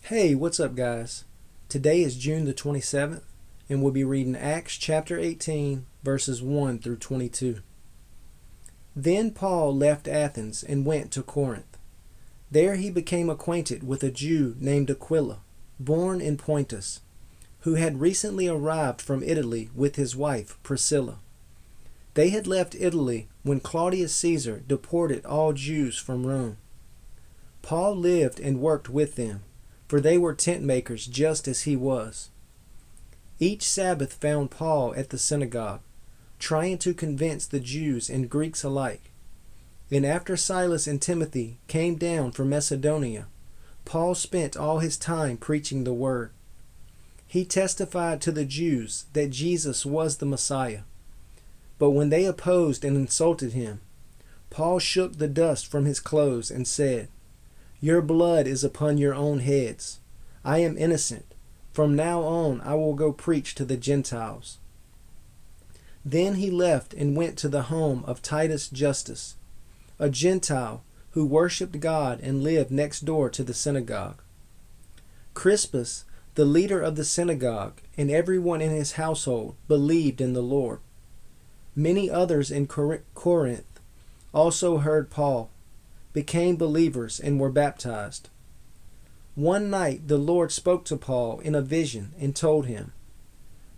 Hey, what's up, guys? Today is June the 27th, and we'll be reading Acts chapter 18, verses 1 through 22. Then Paul left Athens and went to Corinth. There he became acquainted with a Jew named Aquila, born in Pontus, who had recently arrived from Italy with his wife Priscilla. They had left Italy when Claudius Caesar deported all Jews from Rome. Paul lived and worked with them, for they were tent makers just as he was. Each Sabbath found Paul at the synagogue, trying to convince the Jews and Greeks alike. And after Silas and Timothy came down from Macedonia, Paul spent all his time preaching the word. He testified to the Jews that Jesus was the Messiah. But when they opposed and insulted him, Paul shook the dust from his clothes and said, "Your blood is upon your own heads. I am innocent. From now on I will go preach to the Gentiles." Then he left and went to the home of Titus Justus, a Gentile who worshipped God and lived next door to the synagogue. Crispus, the leader of the synagogue, and everyone in his household believed in the Lord. Many others in Corinth also heard Paul, became believers, and were baptized. One night the Lord spoke to Paul in a vision and told him,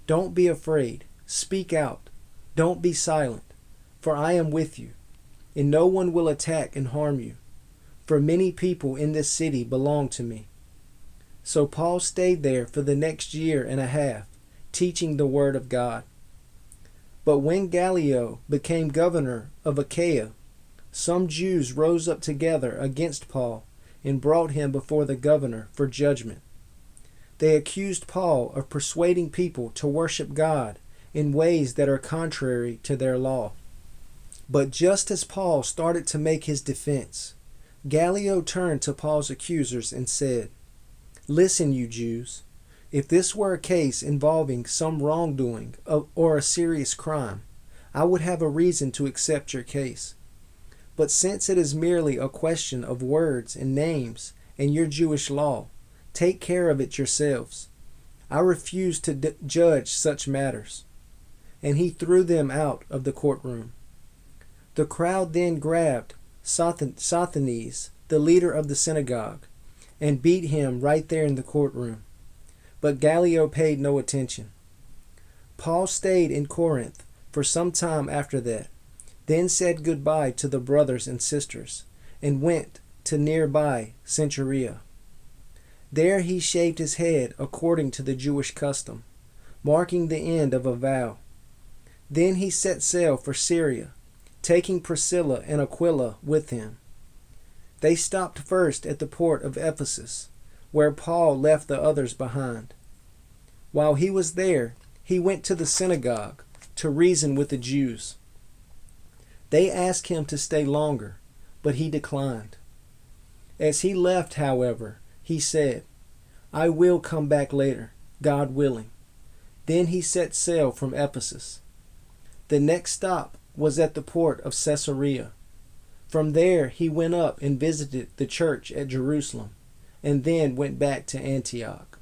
"Don't be afraid. Speak out. Don't be silent, for I am with you, and no one will attack and harm you, for many people in this city belong to me." So Paul stayed there for the next year and a half, teaching the word of God. But when Gallio became governor of Achaia, some Jews rose up together against Paul and brought him before the governor for judgment. They accused Paul of persuading people to worship God in ways that are contrary to their law. But just as Paul started to make his defense, Gallio turned to Paul's accusers and said, "Listen, you Jews, if this were a case involving some wrongdoing or a serious crime, I would have a reason to accept your case. But since it is merely a question of words and names and your Jewish law, take care of it yourselves. I refuse to judge such matters." And he threw them out of the courtroom. The crowd then grabbed Sosthenes, the leader of the synagogue, and beat him right there in the courtroom. But Gallio paid no attention. Paul stayed in Corinth for some time after that, then said goodbye to the brothers and sisters, and went to nearby Cenchrea. There he shaved his head according to the Jewish custom, marking the end of a vow. Then he set sail for Syria, taking Priscilla and Aquila with him. They stopped first at the port of Ephesus, where Paul left the others behind. While he was there, he went to the synagogue to reason with the Jews. They asked him to stay longer, but he declined. As he left, however, he said, "I will come back later, God willing." Then he set sail from Ephesus. The next stop was at the port of Caesarea. From there he went up and visited the church at Jerusalem, and then went back to Antioch.